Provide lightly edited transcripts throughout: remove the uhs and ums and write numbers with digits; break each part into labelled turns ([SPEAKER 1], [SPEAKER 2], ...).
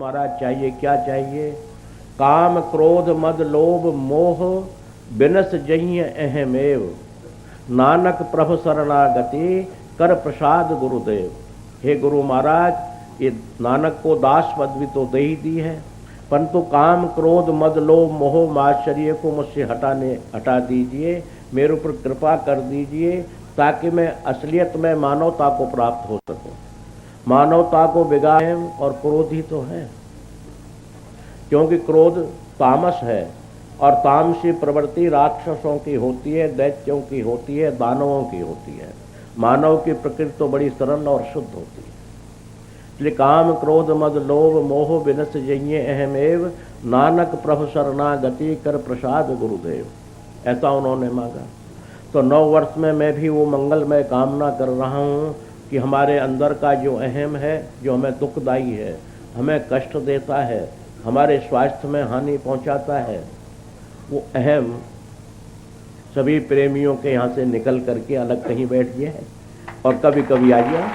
[SPEAKER 1] महाराज चाहिए क्या चाहिए? काम क्रोध मद लोभ मोह बिनस जहिय अहमेव, नानक प्रभु शरणागति कर प्रसाद गुरुदेव। हे गुरु महाराज, ये नानक को दास पदवी तो दे ही दी है, परंतु काम क्रोध मद लोभ मोह माश्चर्य को मुझसे हटा दीजिए, मेरे ऊपर कृपा कर दीजिए, ताकि मैं असलियत में मानवता को प्राप्त हो सकूं। मानवता को बिगाड़े और क्रोध ही तो है, क्योंकि क्रोध तामस है और तामसी प्रवृत्ति राक्षसों की होती है, दैत्यों की होती है, दानवों की होती है। मानव की प्रकृति तो बड़ी सरल और शुद्ध होती है। इसलिए काम क्रोध मद लोभ मोह बिनस जइये अहमेव, नानक प्रभु शरणागति कर प्रसाद गुरुदेव। ऐसा उन्होंने मांगा। तो 9 वर्ष में मैं भी वो मंगलमय कामना कर रहा हूँ कि हमारे अंदर का जो अहम है, जो हमें दुखदायी है, हमें कष्ट देता है, हमारे स्वास्थ्य में हानि पहुँचाता है, वो अहम सभी प्रेमियों के यहाँ से निकल करके अलग कहीं बैठ गया है। और कभी कभी आ जाए,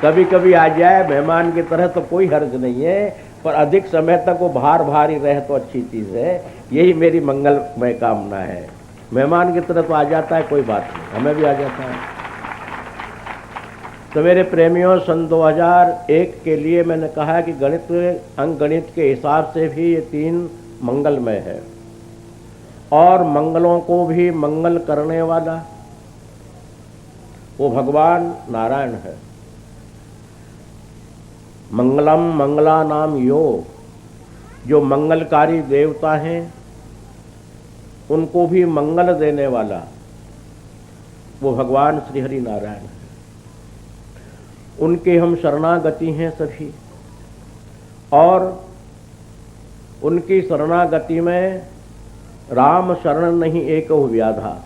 [SPEAKER 1] कभी कभी आ जाए मेहमान की तरह तो कोई हर्ज नहीं है, पर अधिक समय तक वो भार ही रहे तो अच्छी चीज़ है। यही मेरी मंगलमय कामना है। मेहमान की तरह तो आ जाता है, कोई बात नहीं, हमें भी आ जाता है। तो मेरे प्रेमियों, सन 2001 के लिए मैंने कहा कि अंकगणित के हिसाब से भी ये 3 मंगलमय है, और मंगलों को भी मंगल करने वाला वो भगवान नारायण है। मंगलम मंगला नाम योग, जो मंगलकारी देवता हैं उनको भी मंगल देने वाला वो भगवान श्री हरि नारायण है। उनके हम शरणागति हैं सभी, और उनकी शरणागति में राम शरण नहीं एक व्याधा।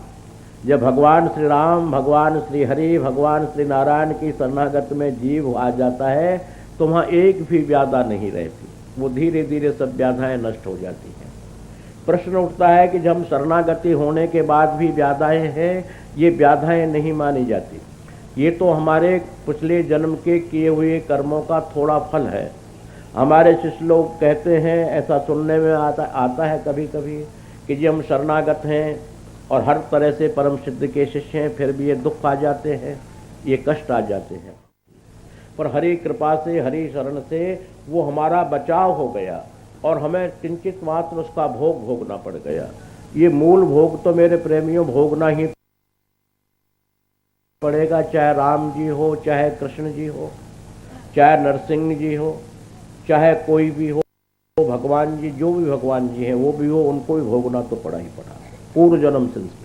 [SPEAKER 1] जब भगवान श्री राम, भगवान श्री हरि, भगवान श्री नारायण की शरणागत में जीव आ जाता है तो वहाँ एक भी व्याधा नहीं रहती, वो धीरे धीरे सब व्याधाएं नष्ट हो जाती हैं। प्रश्न उठता है कि जब हम शरणागति होने के बाद भी व्याधाएं हैं, ये व्याधाएं नहीं मानी जाती। ये तो हमारे पिछले जन्म के किए हुए कर्मों का थोड़ा फल है। हमारे शिष्य लोग कहते हैं, ऐसा सुनने में आता है कभी कभी, कि जी हम शरणागत हैं और हर तरह से परम सिद्ध के शिष्य हैं, फिर भी ये दुख आ जाते हैं, ये कष्ट आ जाते हैं। पर हरि कृपा से, हरि शरण से वो हमारा बचाव हो गया और हमें किंचित मात्र उसका भोग भोगना पड़ गया। ये मूल भोग तो मेरे प्रेमियों भोगना ही पड़ेगा, चाहे राम जी हो, चाहे कृष्ण जी हो, चाहे नरसिंह जी हो, चाहे कोई भी हो, भगवान जी, जो भी भगवान जी हैं वो भी हो, उनको भी भोगना तो पड़ा ही पड़ा। पूर्व जन्म संस्कार,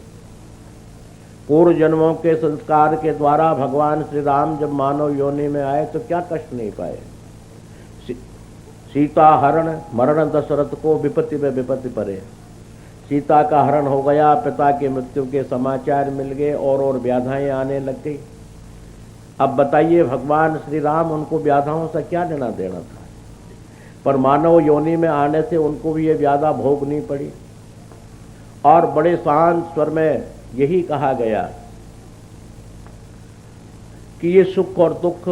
[SPEAKER 1] पूर्व जन्मों के संस्कार के द्वारा भगवान श्री राम जब मानव योनि में आए तो क्या कष्ट नहीं पाए। सीता हरण मरण दशरथ को विपत्ति में विपत्ति पड़े। सीता का हरण हो गया, पिता की मृत्यु के समाचार मिल गए और व्याधाएं आने लग गई। अब बताइए, भगवान श्री राम, उनको व्याधाओं से क्या लेना देना था? पर मानव योनि में आने से उनको भी ये व्याधा भोगनी पड़ी। और बड़े शांत स्वर में यही कहा गया कि ये सुख और दुख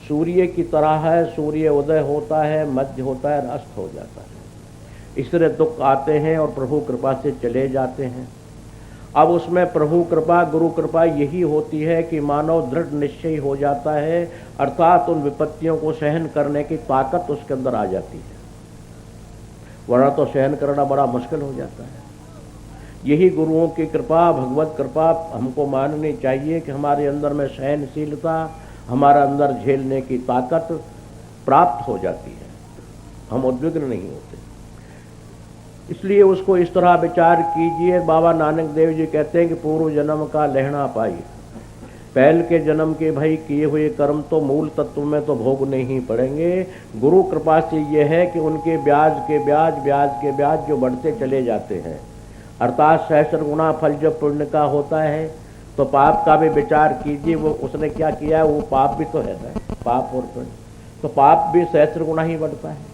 [SPEAKER 1] सूर्य की तरह है, सूर्य उदय होता है, मध्य होता है, अस्त हो जाता है। इस तरह दुख आते हैं और प्रभु कृपा से चले जाते हैं। अब उसमें प्रभु कृपा, गुरु कृपा यही होती है कि मानव दृढ़ निश्चय हो जाता है, अर्थात उन विपत्तियों को सहन करने की ताकत उसके अंदर आ जाती है, वरना तो सहन करना बड़ा मुश्किल हो जाता है। यही गुरुओं की कृपा, भगवत कृपा हमको माननी चाहिए कि हमारे अंदर में सहनशीलता, हमारा अंदर झेलने की ताकत प्राप्त हो जाती है, हम उद्विग्न नहीं होते। इसलिए उसको इस तरह विचार कीजिए। बाबा नानक देव जी कहते हैं कि पूर्व जन्म का लहना पाई, पहल के जन्म के भाई किए हुए कर्म तो मूल तत्व में तो भोगने ही पड़ेंगे। गुरु कृपा से ये है कि उनके ब्याज के ब्याज जो बढ़ते चले जाते हैं, अर्थात सहस्र गुना फल जब पुण्य का होता है तो पाप का भी विचार कीजिए। वो उसने क्या किया है, वो पाप भी तो है ना, पाप और पुण्य, तो पाप भी सहस्र गुना ही बढ़ता है।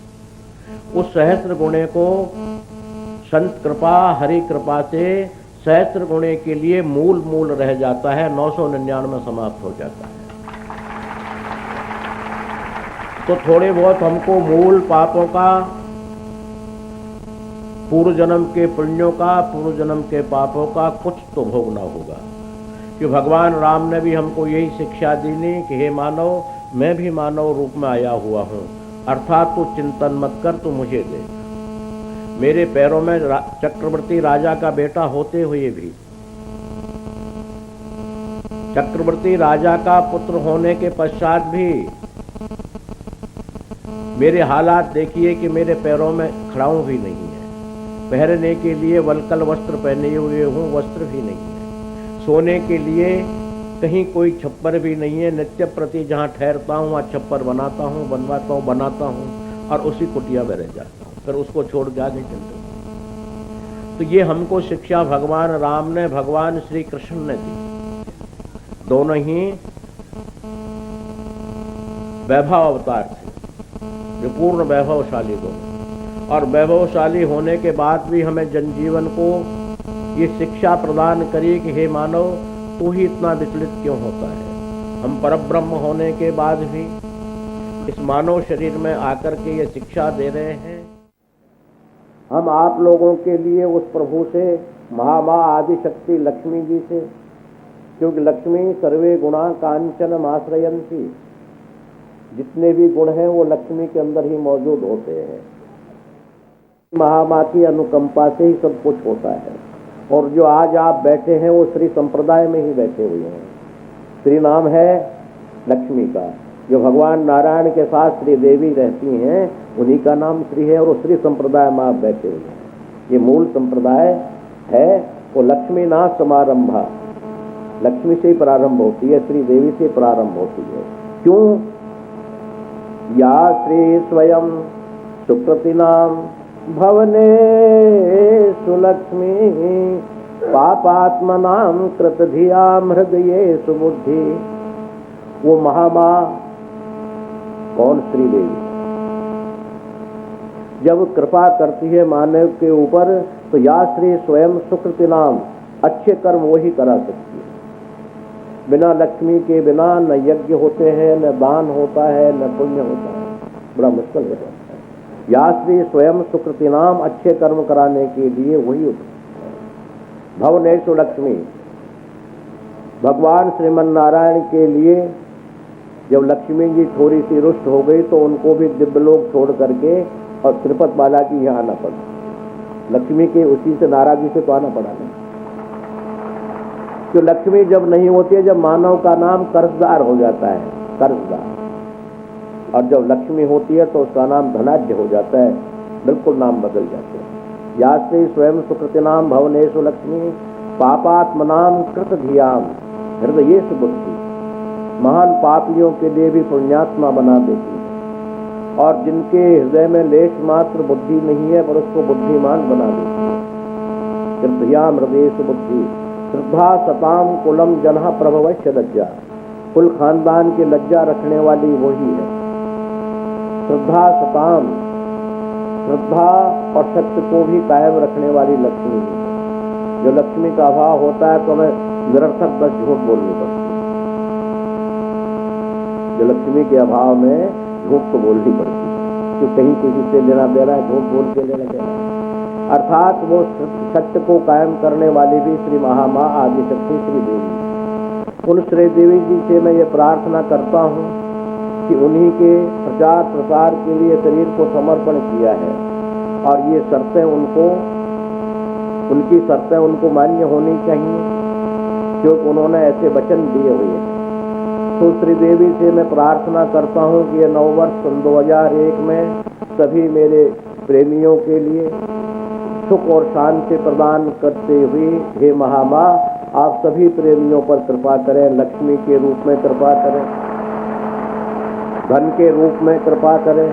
[SPEAKER 1] उस सहस्र गुणे को संत कृपा, हरि कृपा से सहस्र गुणे के लिए मूल रह जाता है, 999 समाप्त हो जाता है। तो थोड़े बहुत हमको मूल पापों का, पूर्व जन्म के पुण्यों का, पूर्व जन्म के पापों का कुछ तो भोगना होगा। कि भगवान राम ने भी हमको यही शिक्षा दी नहीं कि हे मानव, मैं भी मानव रूप में आया हुआ हूँ, अर्थात तू चिंतन मत कर, तू मुझे दे। मेरे पैरों में चक्रवर्ती राजा का बेटा होते हुए भी, चक्रवर्ती राजा का पुत्र होने के पश्चात भी मेरे हालात देखिए कि मेरे पैरों में खड़ाऊं भी नहीं है, पहनने के लिए वलकल वस्त्र पहने हुए हूँ, वस्त्र भी नहीं है, सोने के लिए कहीं कोई छप्पर भी नहीं है, नित्य प्रति जहाँ ठहरता हूँ वहाँ छप्पर बनाता हूँ, बनाता हूँ और उसी कुटिया में रह जाता हूँ, फिर उसको छोड़ के आगे चलते हूँ। तो ये हमको शिक्षा भगवान राम ने, भगवान श्री कृष्ण ने दी। दोनों ही वैभव अवतार थे, जो पूर्ण वैभवशाली दोनों, और वैभवशाली होने के बाद भी हमें जनजीवन को ये शिक्षा प्रदान करी कि हे मानव, तू ही इतना विचलित क्यों होता है। हम परब्रह्म होने के बाद भी इस मानव शरीर में आकर के ये शिक्षा दे रहे हैं। हम आप लोगों के लिए उस प्रभु से, महामाँ आदि शक्ति लक्ष्मी जी से, क्योंकि लक्ष्मी सर्वे गुणा कांचन आश्रयंती, जितने भी गुण हैं वो लक्ष्मी के अंदर ही मौजूद होते हैं। महामाँ की अनुकंपा से ही सब कुछ होता है। और जो आज आप बैठे हैं वो श्री संप्रदाय में ही बैठे हुए हैं। श्री नाम है लक्ष्मी का, जो भगवान नारायण के साथ श्री देवी रहती हैं, उन्हीं का नाम श्री है, और श्री संप्रदाय में आप बैठे हुए हैं। ये मूल संप्रदाय है, वो लक्ष्मी नाथ समारंभा, लक्ष्मी से ही प्रारंभ होती है, श्री देवी से प्रारंभ होती है। क्यों? या श्री स्वयं सुकृतिनाम भवने सुलक्ष्मी पापात्मनाम कृतधियाम हृदये सुबुद्धि। वो महामाँ कौन? श्री देवी। जब कृपा करती है मानव के ऊपर, तो या श्री स्वयं सुकृतिनाम, अच्छे कर्म वही करा सकती है। बिना लक्ष्मी के बिना न यज्ञ होते हैं, न दान होता है, न पुण्य होता है, बड़ा मुश्किल हो जाता है। या श्री स्वयं सुकृति नाम, अच्छे कर्म कराने के लिए वही उपयुक्त है। भवनेषु लक्ष्मी, भगवान श्रीमन नारायण के लिए जब लक्ष्मी जी थोड़ी सी रुष्ट हो गई तो उनको भी दिव्यलोक छोड़ करके और तिरुपति बालाजी यहाँ आना पड़ा। लक्ष्मी के उसी से नाराजी से तो आना पड़ा नहीं। तो लक्ष्मी जब नहीं होती है, जब मानव का नाम कर्जदार हो जाता है, कर्जदार, और जब लक्ष्मी होती है तो उसका नाम धनाढ्य हो जाता है, बिल्कुल नाम बदल जाते हैं। या श्री स्वयं सुकृति नाम भवनेषु लक्ष्मी पापात्मनाम कृत धियाम हृदये सुबुद्धि। महान पापियों के लिए भी पुण्यात्मा बना देती है, और जिनके हृदय में लेश मात्र बुद्धि नहीं है, पर उसको बुद्धिमान बना देती है। कृतधियाम हृदये सुबुद्धि। श्रद्धा सताम कुलम जन्हा प्रभवश्य लज्जा, कुल खानदान की लज्जा रखने वाली वही है। श्रद्धा सताम, श्रद्धा और सत्य को भी कायम रखने वाली लक्ष्मी है। जो लक्ष्मी का अभाव होता है तो हमें निरर्थक बस झूठ बोलनी पड़ती है। जो लक्ष्मी के अभाव में झूठ तो बोलनी पड़ती है, कि कहीं किसी से लेना देना है, झूठ बोल के लेना देना है। अर्थात वो सत्य को कायम करने वाली भी श्री महामाँ आदि शक्ति श्री देवी। उन श्री देवी जी से मैं ये प्रार्थना करता हूँ कि उन्हीं के प्रचार प्रसार के लिए शरीर को समर्पण किया है, और ये शर्तें उनको, उनकी शर्तें उनको मान्य होनी चाहिए, क्योंकि उन्होंने ऐसे वचन दिए हुए हैं। तो श्री देवी से मैं प्रार्थना करता हूँ कि ये नववर्ष सन 2001 में सभी मेरे प्रेमियों के लिए सुख और शांति प्रदान करते हुए, हे महामाँ, आप सभी प्रेमियों पर कृपा करें। लक्ष्मी के रूप में कृपा करें, धन के रूप में कृपा करें,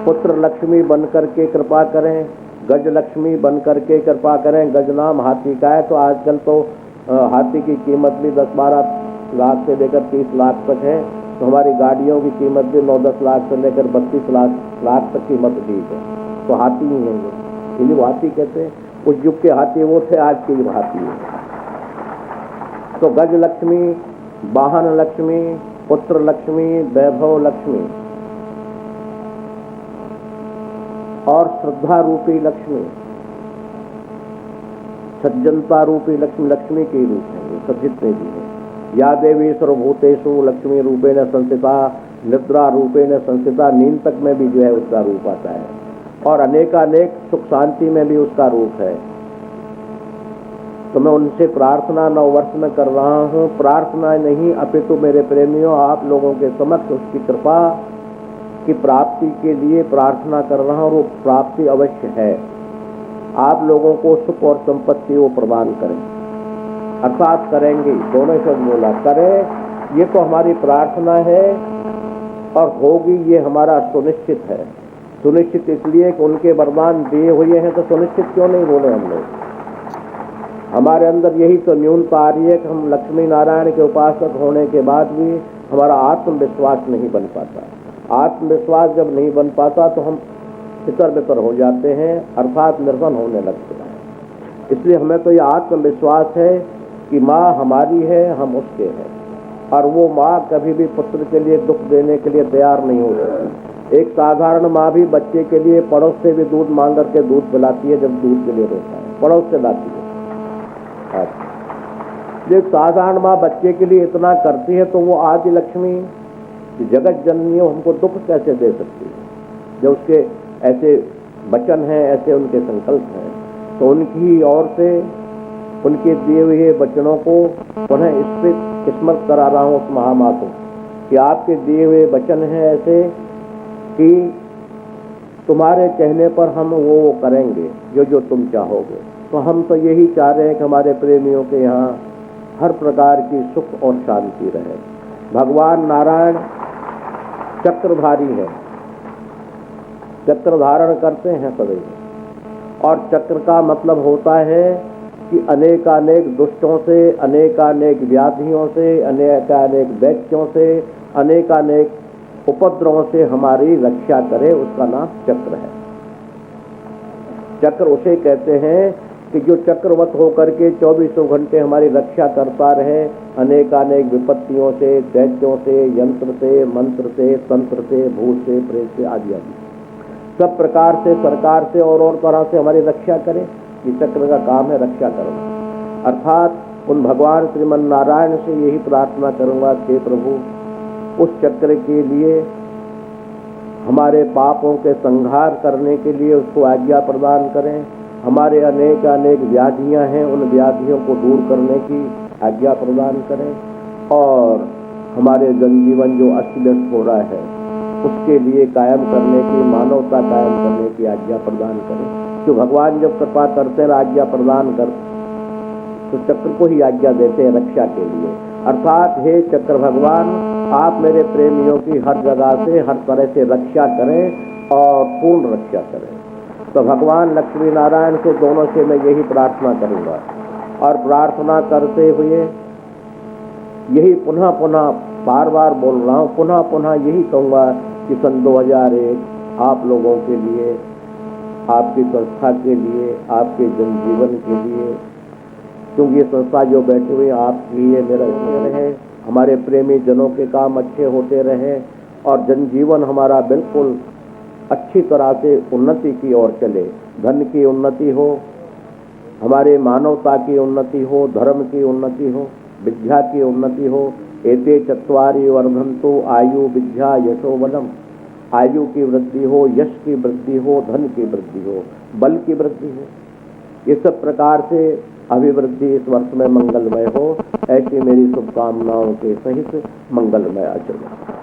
[SPEAKER 1] पुत्र लक्ष्मी बन करके कृपा करें, गज लक्ष्मी बन करके कृपा करें। गज नाम हाथी का है, तो आजकल तो हाथी की कीमत भी 10-12 लाख से लेकर 30 लाख तक है। तो हमारी गाड़ियों की कीमत भी 9-10 लाख से लेकर 32 लाख तक कीमत दी है। तो हाथी ही है ये, इन्हीं वो हाथी कहते हैं। उस युग के हाथी वो थे, आज के युग हाथी है। तो गज लक्ष्मी, वाहन लक्ष्मी, पुत्र लक्ष्मी, वैभव लक्ष्मी, और श्रद्धा रूपी लक्ष्मी, सज्जनता रूपी लक्ष्मी, लक्ष्मी के रूप है ये सब जितने भी हैं। या देवी सर्वभूतेषु लक्ष्मी रूपेण संस्थिता, निद्रा रूपेण संस्थिता, नींद तक में भी जो है उसका रूप आता है, और अनेकानेक सुख शांति में भी उसका रूप है। तो मैं उनसे प्रार्थना नववर्ष में कर रहा हूँ, प्रार्थना नहीं अपितु मेरे प्रेमियों आप लोगों के समक्ष उसकी कृपा की प्राप्ति के लिए प्रार्थना कर रहा हूँ। वो प्राप्ति अवश्य है, आप लोगों को सुख और संपत्ति वो प्रदान करें, अर्थात करेंगे, दोनों शब्द बोला, करें ये तो हमारी प्रार्थना है और होगी ये हमारा सुनिश्चित है। सुनिश्चित इसलिए कि उनके वरदान दिए हुए हैं, तो सुनिश्चित क्यों नहीं बोले हम लोग। हमारे अंदर यही तो न्यूनता आ रही है कि हम लक्ष्मी नारायण के उपासक होने के बाद भी हमारा आत्मविश्वास नहीं बन पाता। आत्मविश्वास जब नहीं बन पाता तो हम तितर बितर हो जाते हैं, अर्थात निर्धन होने लगते हैं। इसलिए हमें तो ये आत्मविश्वास है कि माँ हमारी है, हम उसके हैं, और वो माँ कभी भी पुत्र के लिए दुख देने के लिए तैयार नहीं हो सकती। एक साधारण माँ भी बच्चे के लिए पड़ोस से भी दूध मांग करके दूध पिलाती है, जब दूध के लिए रोता है पड़ोस से लाती है। एक साधारण माँ बच्चे के लिए इतना करती है, तो वो आदि लक्ष्मी जगत जननी हमको दुख कैसे दे सकती है, जब उसके ऐसे वचन हैं, ऐसे उनके संकल्प हैं। तो उनकी ओर से उनके दिए हुए वचनों को पुनः स्मृत करा रहा हूँ उस महामाँ को, कि आपके दिए हुए वचन हैं ऐसे कि तुम्हारे कहने पर हम वो करेंगे जो जो तुम चाहोगे। तो हम तो यही चाह रहे हैं कि हमारे प्रेमियों के यहाँ हर प्रकार की सुख और शांति रहे। भगवान नारायण चक्रधारी है, चक्र धारण करते हैं सदैव, और चक्र का मतलब होता है कि अनेकानेक दुष्टों से, अनेकानेक व्याधियों से, अनेकानेक दैत्यों से, अनेकानेक उपद्रवों से हमारी रक्षा करे, उसका नाम चक्र है। चक्र उसे कहते हैं कि जो चक्रवत होकर के 24 घंटे हमारी रक्षा करता रहे, अनेकानेक विपत्तियों से, दैत्यों से, यंत्र से, मंत्र से, तंत्र से, भूत से, प्रेत से आदि आदि सब प्रकार से, सरकार से और तरह से हमारी रक्षा करे। ये चक्र का काम है रक्षा करना। अर्थात उन भगवान श्रीमन नारायण से यही प्रार्थना करूंगा कि प्रभु उस चक्र के लिए हमारे पापों के संहार करने के लिए उसको आज्ञा प्रदान करें। हमारे अनेक अनेक व्याधियां हैं, उन व्याधियों को दूर करने की आज्ञा प्रदान करें, और हमारे जनजीवन जो अस्त व्यस्त हो रहा है उसके लिए कायम करने की, मानवता कायम करने की आज्ञा प्रदान करें। तो भगवान जब कृपा करते हैं, आज्ञा प्रदान करते, तो चक्र को ही आज्ञा देते हैं रक्षा के लिए। अर्थात हे चक्र भगवान, आप मेरे प्रेमियों की हर जगह से, हर तरह से रक्षा करें और पूर्ण रक्षा करें। तो भगवान लक्ष्मी नारायण से, दोनों से मैं यही प्रार्थना करूंगा, और प्रार्थना करते हुए यही पुनः पुनः बार बार बोल रहा हूँ, पुनः पुनः यही कहूँगा कि सन 2001 आप लोगों के लिए, आपकी संस्था के लिए, आपके जनजीवन के लिए, क्योंकि ये संस्था जो बैठे हुए आपकी है, मेरा इसलिए रहे, हमारे प्रेमी जनों के काम अच्छे होते रहे और जनजीवन हमारा बिल्कुल अच्छी तरह से उन्नति की ओर चले। धन की उन्नति हो, हमारे मानवता की उन्नति हो, धर्म की उन्नति हो, विद्या की उन्नति हो। एते चत्वारि वर्धन्तु आयु विद्या यशो बलम। आयु की वृद्धि हो, यश की वृद्धि हो, धन की वृद्धि हो, बल की वृद्धि हो, ये सब प्रकार से अभिवृद्धि इस वर्ष में मंगलमय हो, ऐसी मेरी शुभकामनाओं के सहित मंगलमय आचरण।